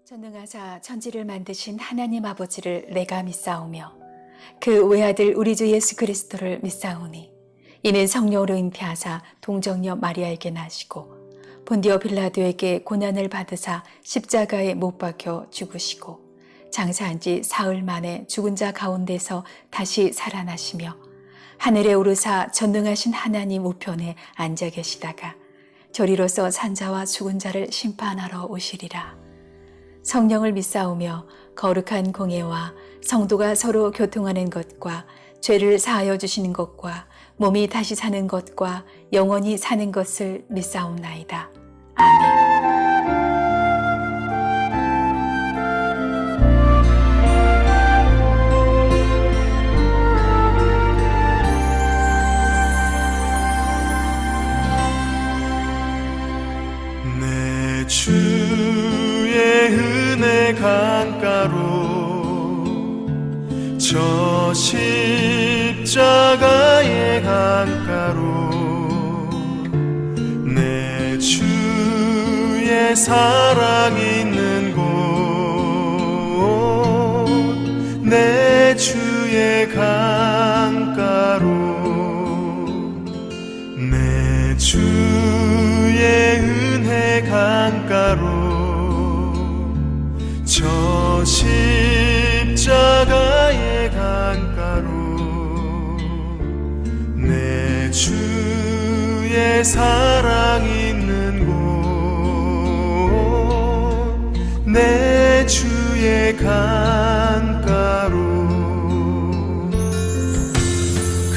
전능하사 천지를 만드신 하나님 아버지를 내가 믿사오며 그 외아들 우리 주 예수 그리스도를 믿사오니 이는 성령으로 잉태하사 동정녀 마리아에게 나시고 본디오 빌라도에게 고난을 받으사 십자가에 못 박혀 죽으시고 장사한 지 사흘 만에 죽은 자 가운데서 다시 살아나시며 하늘에 오르사 전능하신 하나님 우편에 앉아 계시다가 저리로서 산자와 죽은 자를 심판하러 오시리라. 성령을 믿사오며 거룩한 공예와 성도가 서로 교통하는 것과 죄를 사하여 주시는 것과 몸이 다시 사는 것과 영원히 사는 것을 믿사옵나이다. 아멘. 내 주의 은혜 강가로 저 십자가의 강가로 내 주의 사랑 있는 곳 내 주의 강가로 내 주의 은혜 강가로 저 십자가의 강가로 내 주의 사랑 있는 곳 내 주의 강가로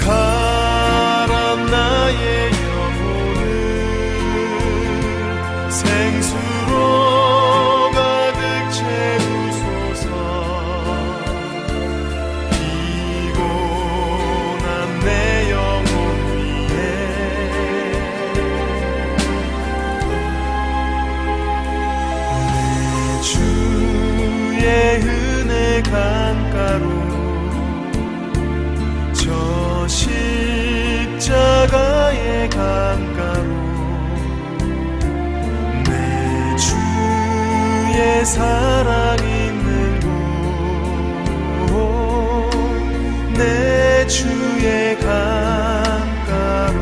가람 나의 영혼을 생수로 가득 채우소서 피곤한 내 영혼 위에 내 주의 은혜 강가로 저 십자가의 강가로 내 주의 사랑 있는 곳 내 주의 강가로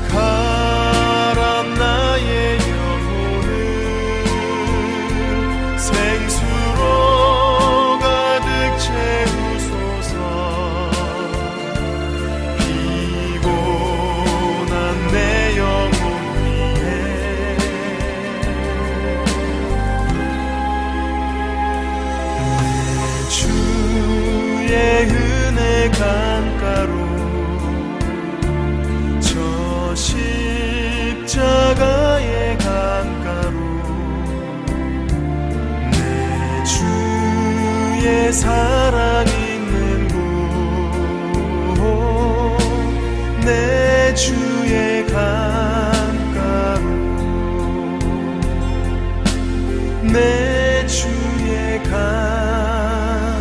가람 나의 영혼을 생수로 가득 채우소서 피곤한 내 영혼 위에 내 주의 은혜 강가로 저 십자가의 강가로 내 주의 사랑 있는 곳 내 주의 강가로 내 주의 강가로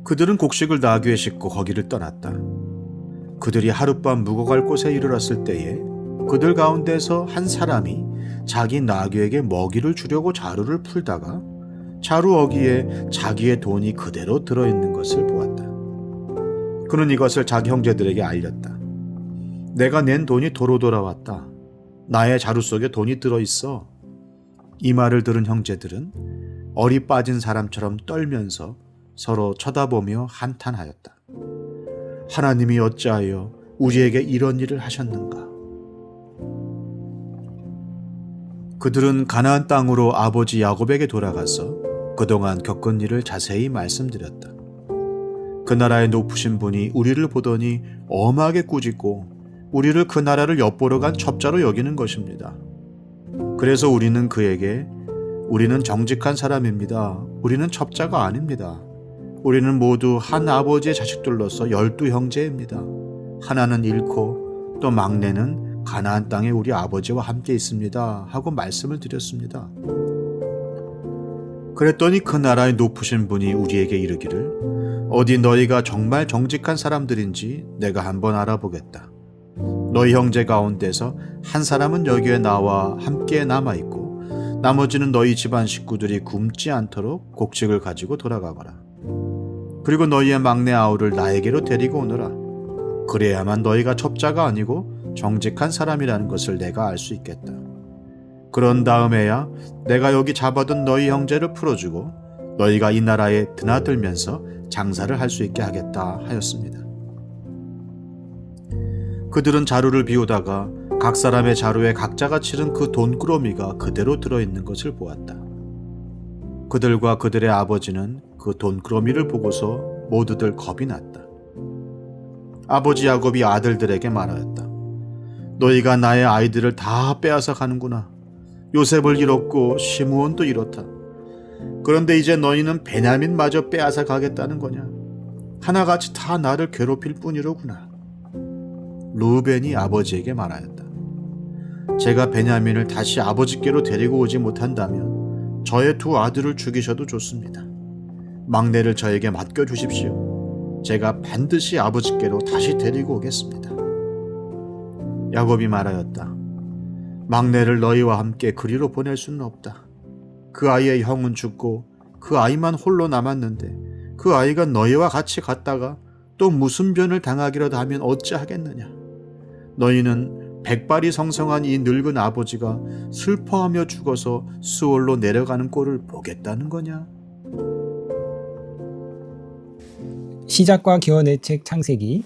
그들은 곡식을 나귀에 싣고 거기를 떠났다. 그들이 하룻밤 묵어갈 곳에 이르렀을 때에 그들 가운데서 한 사람이 자기 나귀에게 먹이를 주려고 자루를 풀다가 자루 어기에 자기의 돈이 그대로 들어있는 것을 보았다. 그는 이것을 자기 형제들에게 알렸다. 내가 낸 돈이 도로 돌아왔다. 나의 자루 속에 돈이 들어있어. 이 말을 들은 형제들은 어리 빠진 사람처럼 떨면서 서로 쳐다보며 한탄하였다. 하나님이 어찌하여 우리에게 이런 일을 하셨는가? 그들은 가나안 땅으로 아버지 야곱에게 돌아가서 그동안 겪은 일을 자세히 말씀드렸다. 그 나라의 높으신 분이 우리를 보더니 엄하게 꾸짖고 우리를 그 나라를 엿보러 간 첩자로 여기는 것입니다. 그래서 우리는 그에게 우리는 정직한 사람입니다. 우리는 첩자가 아닙니다. 우리는 모두 한 아버지의 자식들로서 12형제입니다. 하나는 잃고 또 막내는 가나안 땅에 우리 아버지와 함께 있습니다. 하고 말씀을 드렸습니다. 그랬더니 그 나라의 높으신 분이 우리에게 이르기를 어디 너희가 정말 정직한 사람들인지 내가 한번 알아보겠다. 너희 형제 가운데서 한 사람은 여기에 나와 함께 남아있고 나머지는 너희 집안 식구들이 굶지 않도록 곡식을 가지고 돌아가거라. 그리고 너희의 막내 아우를 나에게로 데리고 오너라. 그래야만 너희가 첩자가 아니고 정직한 사람이라는 것을 내가 알 수 있겠다. 그런 다음에야 내가 여기 잡아둔 너희 형제를 풀어주고 너희가 이 나라에 드나들면서 장사를 할 수 있게 하겠다 하였습니다. 그들은 자루를 비우다가 각 사람의 자루에 각자가 치른 그 돈꾸러미가 그대로 들어있는 것을 보았다. 그들과 그들의 아버지는 그 돈꾸러미를 보고서 모두들 겁이 났다. 아버지 야곱이 아들들에게 말하였다. 너희가 나의 아이들을 다 빼앗아 가는구나. 요셉을 잃었고 시므온도 잃었다. 그런데 이제 너희는 베냐민마저 빼앗아 가겠다는 거냐? 하나같이 다 나를 괴롭힐 뿐이로구나. 르우벤이 아버지에게 말하였다. 제가 베냐민을 다시 아버지께로 데리고 오지 못한다면 저의 두 아들을 죽이셔도 좋습니다. 막내를 저에게 맡겨주십시오. 제가 반드시 아버지께로 다시 데리고 오겠습니다. 야곱이 말하였다. 막내를 너희와 함께 그리로 보낼 수는 없다. 그 아이의 형은 죽고 그 아이만 홀로 남았는데 그 아이가 너희와 같이 갔다가 또 무슨 변을 당하기라도 하면 어찌하겠느냐. 너희는 백발이 성성한 이 늙은 아버지가 슬퍼하며 죽어서 수월로 내려가는 꼴을 보겠다는 거냐. 시작과 기원의 책 창세기.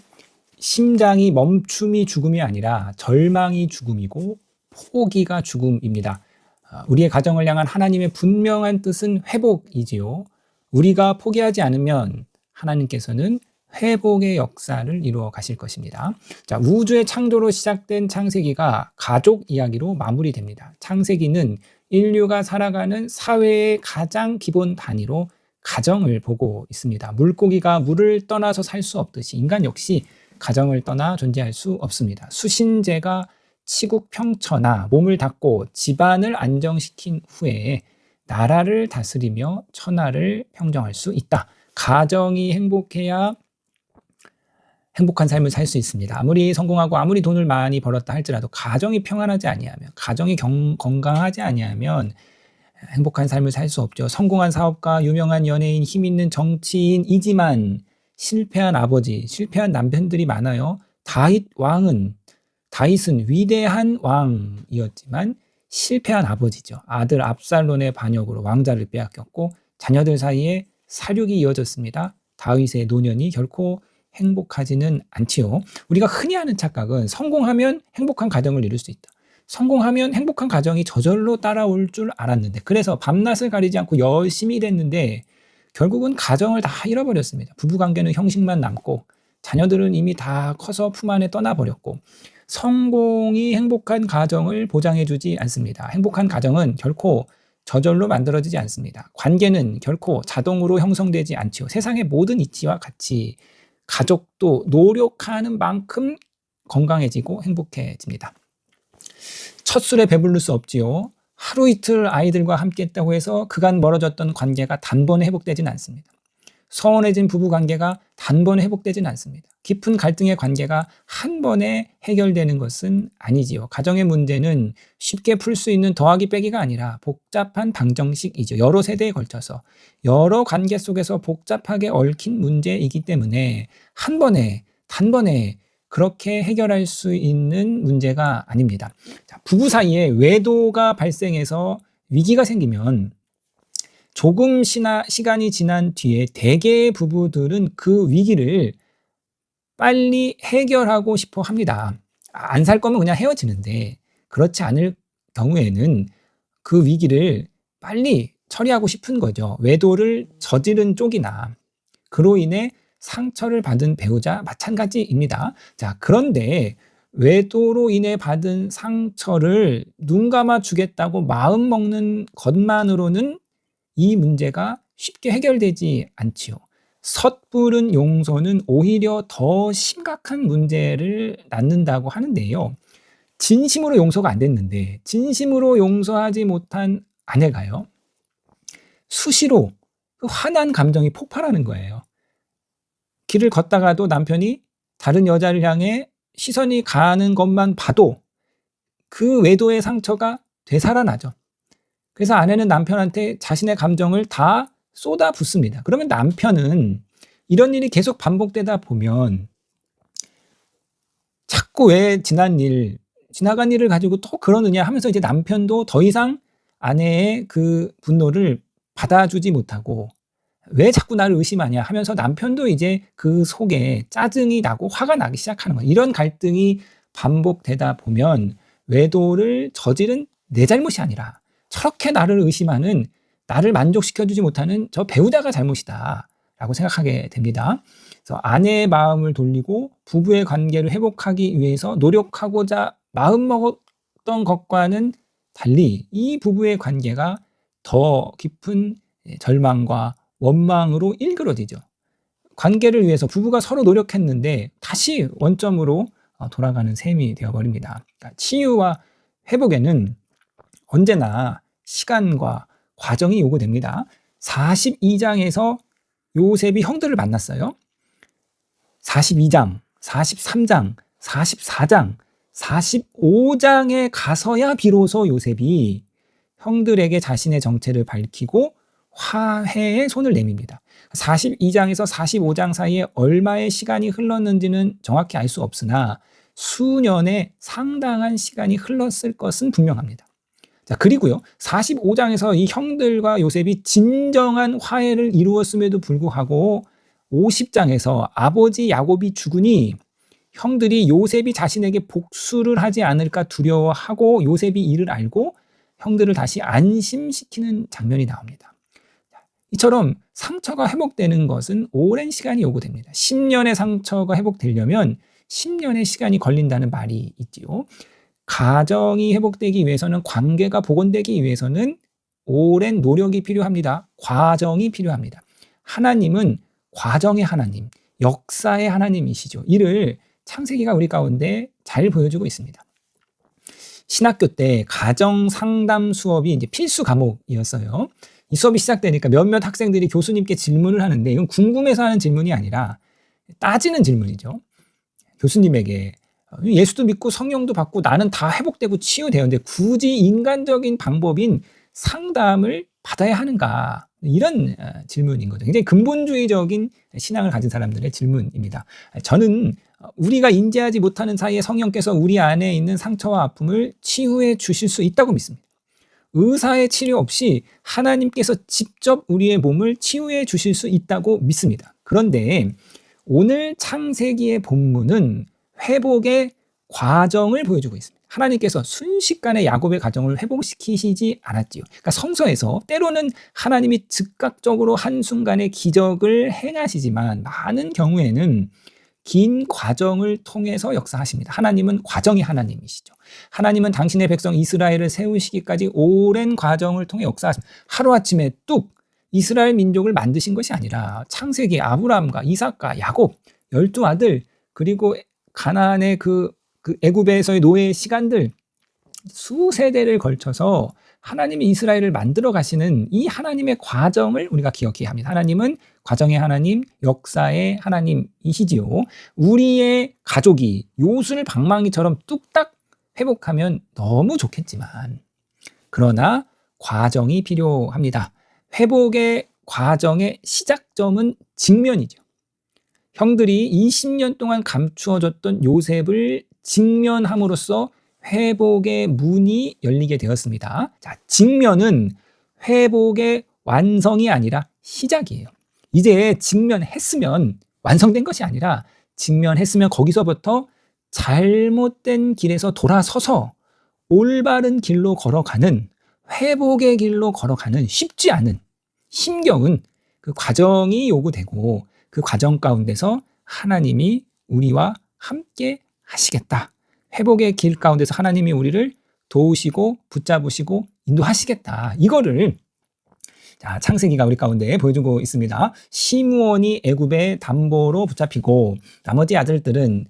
심장이 멈춤이 죽음이 아니라 절망이 죽음이고 포기가 죽음입니다. 우리의 가정을 향한 하나님의 분명한 뜻은 회복이지요. 우리가 포기하지 않으면 하나님께서는 회복의 역사를 이루어 가실 것입니다. 자, 우주의 창조로 시작된 창세기가 가족 이야기로 마무리됩니다. 창세기는 인류가 살아가는 사회의 가장 기본 단위로 가정을 보고 있습니다. 물고기가 물을 떠나서 살 수 없듯이 인간 역시 가정을 떠나 존재할 수 없습니다. 수신제가 치국평천하 몸을 닫고 집안을 안정시킨 후에 나라를 다스리며 천하를 평정할 수 있다. 가정이 행복해야 행복한 삶을 살 수 있습니다. 아무리 성공하고 아무리 돈을 많이 벌었다 할지라도 가정이 평안하지 아니하면, 가정이 건강하지 아니하면 행복한 삶을 살 수 없죠. 성공한 사업가, 유명한 연예인, 힘 있는 정치인이지만 실패한 아버지, 실패한 남편들이 많아요. 다윗은 위대한 왕이었지만 실패한 아버지죠. 아들 압살론의 반역으로 왕자를 빼앗겼고 자녀들 사이에 사륙이 이어졌습니다. 다윗의 노년이 결코 행복하지는 않지요. 우리가 흔히 하는 착각은 성공하면 행복한 가정을 이룰 수 있다. 성공하면 행복한 가정이 저절로 따라올 줄 알았는데, 그래서 밤낮을 가리지 않고 열심히 일했는데 결국은 가정을 다 잃어버렸습니다. 부부관계는 형식만 남고 자녀들은 이미 다 커서 품 안에 떠나버렸고, 성공이 행복한 가정을 보장해주지 않습니다. 행복한 가정은 결코 저절로 만들어지지 않습니다. 관계는 결코 자동으로 형성되지 않지요. 세상의 모든 이치와 같이 가족도 노력하는 만큼 건강해지고 행복해집니다. 첫 술에 배부를 수 없지요. 하루 이틀 아이들과 함께 했다고 해서 그간 멀어졌던 관계가 단번에 회복되진 않습니다. 서운해진 부부 관계가 단번에 회복되진 않습니다. 깊은 갈등의 관계가 한 번에 해결되는 것은 아니지요. 가정의 문제는 쉽게 풀 수 있는 더하기 빼기가 아니라 복잡한 방정식이죠. 여러 세대에 걸쳐서 여러 관계 속에서 복잡하게 얽힌 문제이기 때문에 단번에 그렇게 해결할 수 있는 문제가 아닙니다. 자, 부부 사이에 외도가 발생해서 위기가 생기면 조금 시간이 지난 뒤에 대개의 부부들은 그 위기를 빨리 해결하고 싶어 합니다. 안 살 거면 그냥 헤어지는데 그렇지 않을 경우에는 그 위기를 빨리 처리하고 싶은 거죠. 외도를 저지른 쪽이나 그로 인해 상처를 받은 배우자 마찬가지입니다. 자, 그런데 외도로 인해 받은 상처를 눈 감아 주겠다고 마음 먹는 것만으로는 이 문제가 쉽게 해결되지 않지요. 섣부른 용서는 오히려 더 심각한 문제를 낳는다고 하는데요. 진심으로 용서가 안 됐는데 진심으로 용서하지 못한 아내가요. 수시로 그 화난 감정이 폭발하는 거예요. 길을 걷다가도 남편이 다른 여자를 향해 시선이 가는 것만 봐도 그 외도의 상처가 되살아나죠. 그래서 아내는 남편한테 자신의 감정을 다 쏟아붓습니다. 그러면 남편은 이런 일이 계속 반복되다 보면 자꾸 왜 지나간 일을 가지고 또 그러느냐 하면서 이제 남편도 더 이상 아내의 그 분노를 받아주지 못하고 왜 자꾸 나를 의심하냐 하면서 남편도 이제 그 속에 짜증이 나고 화가 나기 시작하는 거예요. 이런 갈등이 반복되다 보면 외도를 저지른 내 잘못이 아니라 저렇게 나를 의심하는, 나를 만족시켜주지 못하는 저 배우자가 잘못이다 라고 생각하게 됩니다. 그래서 아내의 마음을 돌리고 부부의 관계를 회복하기 위해서 노력하고자 마음먹었던 것과는 달리 이 부부의 관계가 더 깊은 절망과 원망으로 일그러지죠. 관계를 위해서 부부가 서로 노력했는데 다시 원점으로 돌아가는 셈이 되어버립니다. 그러니까 치유와 회복에는 언제나 시간과 과정이 요구됩니다. 42장에서 요셉이 형들을 만났어요. 42장, 43장, 44장, 45장에 가서야 비로소 요셉이 형들에게 자신의 정체를 밝히고 화해에 손을 내밉니다. 42장에서 45장 사이에 얼마의 시간이 흘렀는지는 정확히 알 수 없으나 수년의 상당한 시간이 흘렀을 것은 분명합니다. 자, 그리고요, 45장에서 이 형들과 요셉이 진정한 화해를 이루었음에도 불구하고 50장에서 아버지 야곱이 죽으니 형들이 요셉이 자신에게 복수를 하지 않을까 두려워하고 요셉이 이를 알고 형들을 다시 안심시키는 장면이 나옵니다. 이처럼 상처가 회복되는 것은 오랜 시간이 요구됩니다. 10년의 상처가 회복되려면 10년의 시간이 걸린다는 말이 있지요. 가정이 회복되기 위해서는, 관계가 복원되기 위해서는 오랜 노력이 필요합니다. 과정이 필요합니다. 하나님은 과정의 하나님, 역사의 하나님이시죠. 이를 창세기가 우리 가운데 잘 보여주고 있습니다. 신학교 때 가정 상담 수업이 이제 필수 과목이었어요. 이 수업이 시작되니까 몇몇 학생들이 교수님께 질문을 하는데, 이건 궁금해서 하는 질문이 아니라 따지는 질문이죠. 교수님에게 예수도 믿고 성령도 받고 나는 다 회복되고 치유되었는데 굳이 인간적인 방법인 상담을 받아야 하는가? 이런 질문인 거죠. 굉장히 근본주의적인 신앙을 가진 사람들의 질문입니다. 저는 우리가 인지하지 못하는 사이에 성령께서 우리 안에 있는 상처와 아픔을 치유해 주실 수 있다고 믿습니다. 의사의 치료 없이 하나님께서 직접 우리의 몸을 치유해 주실 수 있다고 믿습니다. 그런데 오늘 창세기의 본문은 회복의 과정을 보여주고 있습니다. 하나님께서 순식간에 야곱의 가정을 회복시키시지 않았지요. 그러니까 성서에서 때로는 하나님이 즉각적으로 한순간에 기적을 행하시지만 많은 경우에는 긴 과정을 통해서 역사하십니다. 하나님은 과정의 하나님이시죠. 하나님은 당신의 백성 이스라엘을 세우시기까지 오랜 과정을 통해 역사하십니다. 하루아침에 뚝 이스라엘 민족을 만드신 것이 아니라 창세기 아브라함과 이삭과 야곱 12아들, 그리고 가나안의 그 애굽에서의 노예의 시간들, 수세대를 걸쳐서 하나님이 이스라엘을 만들어 가시는 이 하나님의 과정을 우리가 기억해야 합니다. 하나님은 과정의 하나님, 역사의 하나님이시지요. 우리의 가족이 요술 방망이처럼 뚝딱 회복하면 너무 좋겠지만, 그러나 과정이 필요합니다. 회복의 과정의 시작점은 직면이죠. 형들이 20년 동안 감추어졌던 요셉을 직면함으로써 회복의 문이 열리게 되었습니다. 자, 직면은 회복의 완성이 아니라 시작이에요. 이제 직면했으면 완성된 것이 아니라 직면했으면 거기서부터 잘못된 길에서 돌아서서 올바른 길로 걸어가는, 회복의 길로 걸어가는 쉽지 않은, 힘겨운 그 과정이 요구되고, 그 과정 가운데서 하나님이 우리와 함께 하시겠다. 회복의 길 가운데서 하나님이 우리를 도우시고 붙잡으시고 인도하시겠다. 이거를 창세기가 우리 가운데 보여주고 있습니다. 시므온이 애굽의 담보로 붙잡히고 나머지 아들들은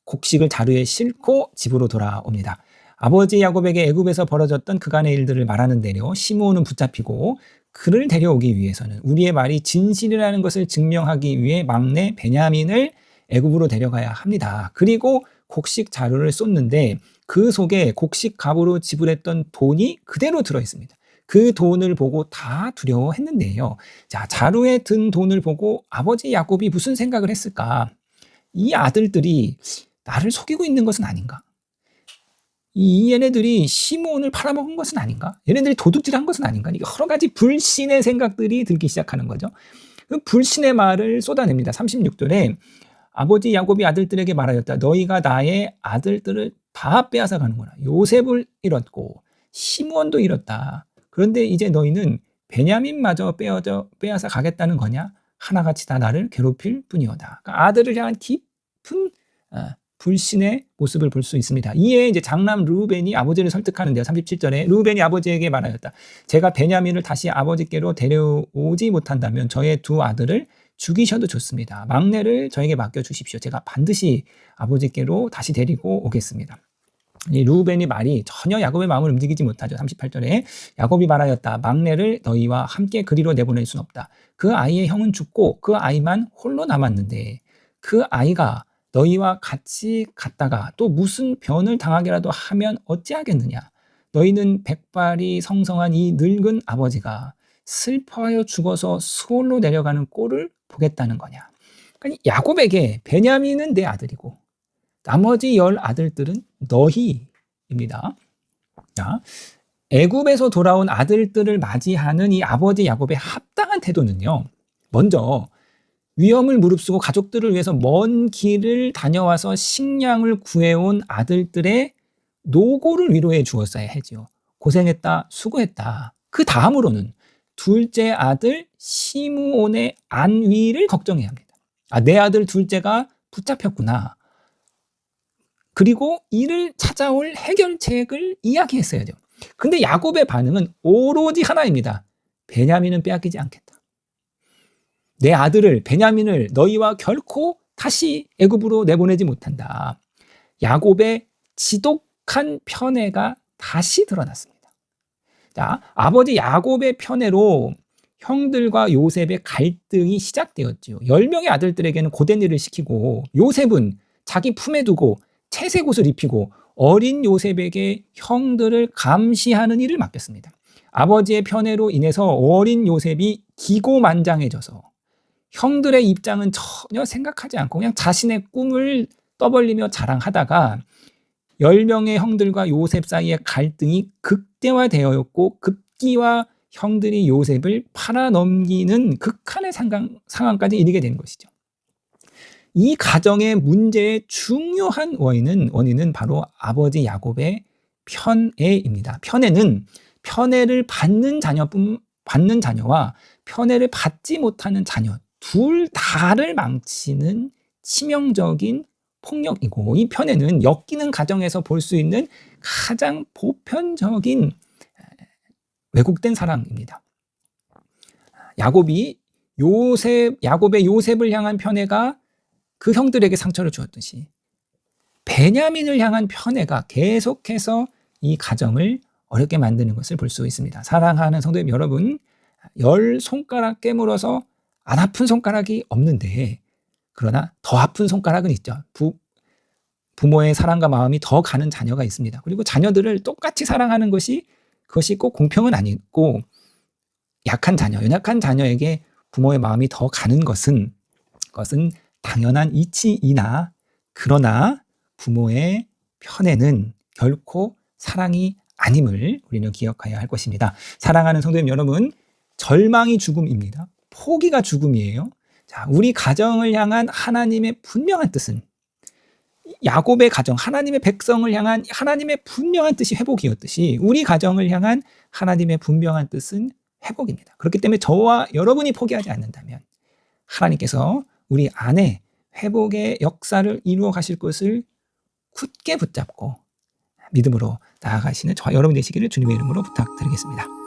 곡식을 자루에 싣고 집으로 돌아옵니다. 아버지 야곱에게 애굽에서 벌어졌던 그간의 일들을 말하는 대로 시므온은 붙잡히고 그를 데려오기 위해서는 우리의 말이 진실이라는 것을 증명하기 위해 막내 베냐민을 애굽으로 데려가야 합니다. 그리고 곡식 자루를 쏟는데 그 속에 곡식 값으로 지불했던 돈이 그대로 들어 있습니다. 그 돈을 보고 다 두려워했는데요. 자, 자루에 든 돈을 보고 아버지 야곱이 무슨 생각을 했을까? 이 아들들이 나를 속이고 있는 것은 아닌가? 이 얘네들이 시므온을 팔아먹은 것은 아닌가? 얘네들이 도둑질한 것은 아닌가? 여러 가지 불신의 생각들이 들기 시작하는 거죠. 그 불신의 말을 쏟아냅니다. 36절에 아버지 야곱이 아들들에게 말하였다. 너희가 나의 아들들을 다 빼앗아 가는구나. 요셉을 잃었고 시므온도 잃었다. 그런데 이제 너희는 베냐민마저 빼앗아 가겠다는 거냐? 하나같이 다 나를 괴롭힐 뿐이오다. 그러니까 아들을 향한 깊은 불신의 모습을 볼 수 있습니다. 이에 이제 장남 르우벤이 아버지를 설득하는데요. 37절에 르우벤이 아버지에게 말하였다. 제가 베냐민을 다시 아버지께로 데려오지 못한다면 저의 두 아들을 죽이셔도 좋습니다. 막내를 저에게 맡겨주십시오. 제가 반드시 아버지께로 다시 데리고 오겠습니다. 이 르우벤의 말이 전혀 야곱의 마음을 움직이지 못하죠. 38절에 야곱이 말하였다. 막내를 너희와 함께 그리로 내보낼 순 없다. 그 아이의 형은 죽고 그 아이만 홀로 남았는데 그 아이가 너희와 같이 갔다가 또 무슨 변을 당하게라도 하면 어찌하겠느냐. 너희는 백발이 성성한 이 늙은 아버지가 슬퍼하여 죽어서 수월로 내려가는 꼴을 보겠다는 거냐. 그러니까 야곱에게 베냐민은 내 아들이고 나머지 10 아들들은 너희입니다. 자, 애굽에서 돌아온 아들들을 맞이하는 이 아버지 야곱의 합당한 태도는요. 먼저 위험을 무릅쓰고 가족들을 위해서 먼 길을 다녀와서 식량을 구해온 아들들의 노고를 위로해 주었어야 하죠. 고생했다, 수고했다. 그 다음으로는 둘째 아들 시므온의 안위를 걱정해야 합니다. 내 아들 둘째가 붙잡혔구나. 그리고 이를 찾아올 해결책을 이야기했어야죠. 근데 야곱의 반응은 오로지 하나입니다. 베냐민은 빼앗기지 않겠다. 내 아들을 베냐민을 너희와 결코 다시 애굽으로 내보내지 못한다. 야곱의 지독한 편애가 다시 드러났습니다. 자, 아버지 야곱의 편애로 형들과 요셉의 갈등이 시작되었죠. 10명의 아들들에게는 고된 일을 시키고 요셉은 자기 품에 두고 채색 옷을 입히고 어린 요셉에게 형들을 감시하는 일을 맡겼습니다. 아버지의 편애로 인해서 어린 요셉이 기고만장해져서 형들의 입장은 전혀 생각하지 않고 그냥 자신의 꿈을 떠벌리며 자랑하다가 10명의 형들과 요셉 사이의 갈등이 극대화되었고 급기와 형들이 요셉을 팔아넘기는 극한의 상황까지 이르게 된 것이죠. 이 가정의 문제의 중요한 원인은 바로 아버지 야곱의 편애입니다. 편애는 편애를 받는 자녀와 편애를 받지 못하는 자녀 둘 다를 망치는 치명적인 폭력이고 이 편애는 엮이는 가정에서 볼 수 있는 가장 보편적인 왜곡된 사랑입니다. 야곱의 요셉을 향한 편애가 그 형들에게 상처를 주었듯이 베냐민을 향한 편애가 계속해서 이 가정을 어렵게 만드는 것을 볼 수 있습니다. 사랑하는 성도님 여러분, 10 손가락 깨물어서 안 아픈 손가락이 없는데 그러나 더 아픈 손가락은 있죠. 부모의 사랑과 마음이 더 가는 자녀가 있습니다. 그리고 자녀들을 똑같이 사랑하는 그것이 꼭 공평은 아니고 약한 자녀, 연약한 자녀에게 부모의 마음이 더 가는 그것은 당연한 이치이나 그러나 부모의 편애는 결코 사랑이 아님을 우리는 기억해야 할 것입니다. 사랑하는 성도님 여러분, 절망이 죽음입니다. 포기가 죽음이에요. 자, 자, 우리 가정을 향한 하나님의 분명한 뜻은 야곱의 가정, 하나님의 백성을 향한 하나님의 분명한 뜻이 회복이었듯이 우리 가정을 향한 하나님의 분명한 뜻은 회복입니다. 그렇기 때문에 저와 여러분이 포기하지 않는다면 하나님께서 우리 안에 회복의 역사를 이루어 가실 것을 굳게 붙잡고 믿음으로 나아가시는 저와 여러분 되시기를 주님의 이름으로 부탁드리겠습니다.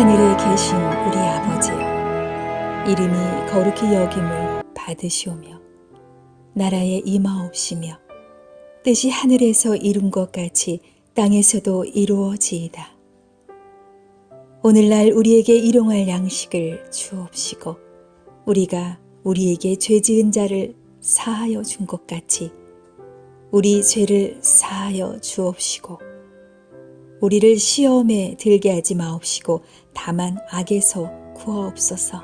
하늘에 계신 우리 아버지여, 이름이 거룩히 여김을 받으시오며 나라에 임하옵시며 뜻이 하늘에서 이룬 것 같이 땅에서도 이루어지이다. 오늘날 우리에게 일용할 양식을 주옵시고 우리가 우리에게 죄 지은 자를 사하여 준 것 같이 우리 죄를 사하여 주옵시고 우리를 시험에 들게 하지 마옵시고 다만 악에서 구하옵소서.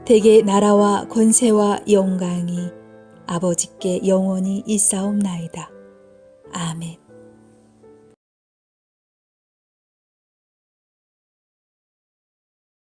대개 나라와 권세와 영광이 아버지께 영원히 있사옵나이다. 아멘.